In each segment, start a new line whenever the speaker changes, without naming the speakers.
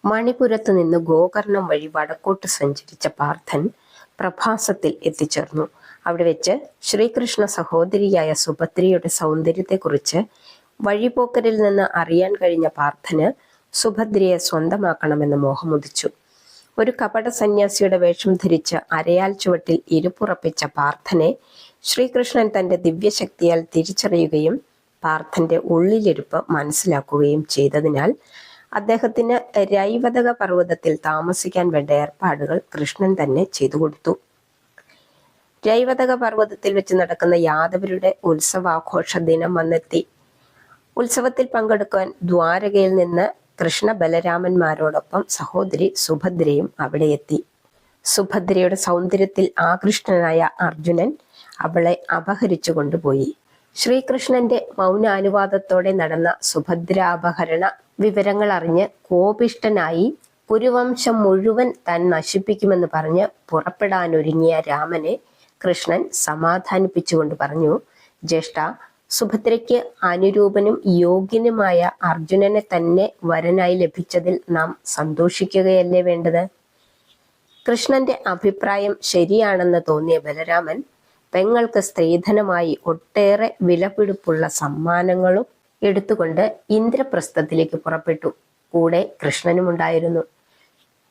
മണിപുരത്ത് നിന്ന് ഗോകർണം വഴി വടക്കോട്ട് സഞ്ചരിച്ച പാർത്ഥൻ പ്രഭാസത്തിൽ എത്തിച്ചേർന്നു. അവിടെ വെച്ച് ശ്രീകൃഷ്ണ സഹോദരിയായ സുഭദ്രയുടെ സൗന്ദര്യത്തെക്കുറിച്ച് വഴിപോക്കരിൽ നിന്ന് അറിയാൻ കഴിഞ്ഞ പാർത്ഥന് സുഭദ്രയെ സ്വന്തമാക്കണമെന്ന് മോഹമുദിച്ചു. ഒരു കപട സന്യാസിയുടെ വേഷം ധരിച്ച് അരയാൽ ചുവട്ടിൽ ഇരുപ്പുറപ്പിച്ച പാർത്ഥനെ ശ്രീകൃഷ്ണൻ തന്റെ ദിവ്യശക്തിയാൽ തിരിച്ചറിയുകയും പാർത്ഥന്റെ ഉള്ളിലിരുപ്പ് മനസ്സിലാക്കുകയും ചെയ്തതിനാൽ അദ്ദേഹത്തിന് രൈവതക പർവ്വതത്തിൽ താമസിക്കാൻ വേണ്ട ഏർപ്പാടുകൾ കൃഷ്ണൻ തന്നെ ചെയ്തു കൊടുത്തു. രൈവതക പർവ്വതത്തിൽ വെച്ച് നടക്കുന്ന യാദവരുടെ ഉത്സവാഘോഷ ദിനം വന്നെത്തി. ഉത്സവത്തിൽ പങ്കെടുക്കാൻ ദ്വാരകയിൽ നിന്ന് കൃഷ്ണ ബലരാമന്മാരോടൊപ്പം സഹോദരി സുഭദ്രയും അവിടെ എത്തി. സുഭദ്രയുടെ സൗന്ദര്യത്തിൽ ആകൃഷ്ടനായ അർജുനൻ അവളെ അപഹരിച്ചു കൊണ്ടുപോയി. ശ്രീകൃഷ്ണന്റെ മൗനാനുവാദത്തോടെ നടന്ന സുഭദ്രാപഹരണ വിവരങ്ങൾ അറിഞ്ഞ് കോപിഷ്ഠനായി കുരുവംശം മുഴുവൻ താൻ നശിപ്പിക്കുമെന്ന് പറഞ്ഞ് പുറപ്പെടാനൊരുങ്ങിയ രാമനെ കൃഷ്ണൻ സമാധാനിപ്പിച്ചുകൊണ്ട് പറഞ്ഞു, ജ്യേഷ്ഠ, സുഭദ്രയ്ക്ക് അനുരൂപനും യോഗ്യനുമായ അർജുനനെ തന്നെ വരനായി ലഭിച്ചതിൽ നാം സന്തോഷിക്കുകയല്ലേ വേണ്ടത്. കൃഷ്ണന്റെ അഭിപ്രായം ശരിയാണെന്ന് തോന്നിയ ബലരാമൻ പെങ്ങൾക്ക് സ്ത്രീധനമായി ഒട്ടേറെ വിലപിടിപ്പുള്ള സമ്മാനങ്ങളും എടുത്തുകൊണ്ട് ഇന്ദ്രപ്രസ്ഥത്തിലേക്ക് പുറപ്പെട്ടു. കൂടെ കൃഷ്ണനുമുണ്ടായിരുന്നു.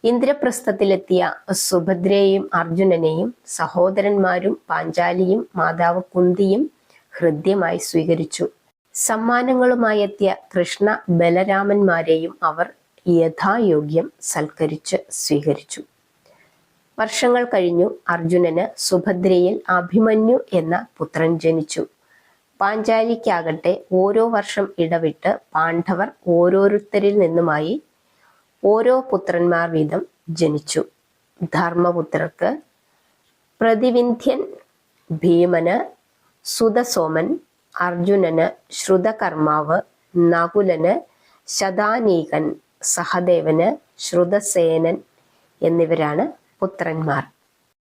ഇന്ദ്രപ്രസ്ഥത്തിലെത്തിയ സുഭദ്രയെയും അർജുനനെയും സഹോദരന്മാരും പാഞ്ചാലിയും മാതാവ് കുന്തിയും ഹൃദ്യമായി സ്വീകരിച്ചു. സമ്മാനങ്ങളുമായി എത്തിയ കൃഷ്ണ ബലരാമന്മാരെയും അവർ യഥായോഗ്യം സൽക്കരിച്ച് സ്വീകരിച്ചു. വർഷങ്ങൾ കഴിഞ്ഞു. അർജുനന് സുഭദ്രയിൽ അഭിമന്യു എന്ന പുത്രൻ ജനിച്ചു. പാഞ്ചാലിക്കാകട്ടെ ഓരോ വർഷം ഇടവിട്ട് പാണ്ഡവർ ഓരോരുത്തരിൽ നിന്നുമായി ഓരോ പുത്രന്മാർ വീതം ജനിച്ചു. ധർമ്മപുത്രർക്ക് പ്രതിവിന്ധ്യൻ, ഭീമന് സുതസോമൻ, അർജുനന് ശ്രുതകർമാവ്, നകുലന് ശതാനീകൻ, സഹദേവന് ശ്രുതസേനൻ എന്നിവരാണ് പുത്രന്മാർ.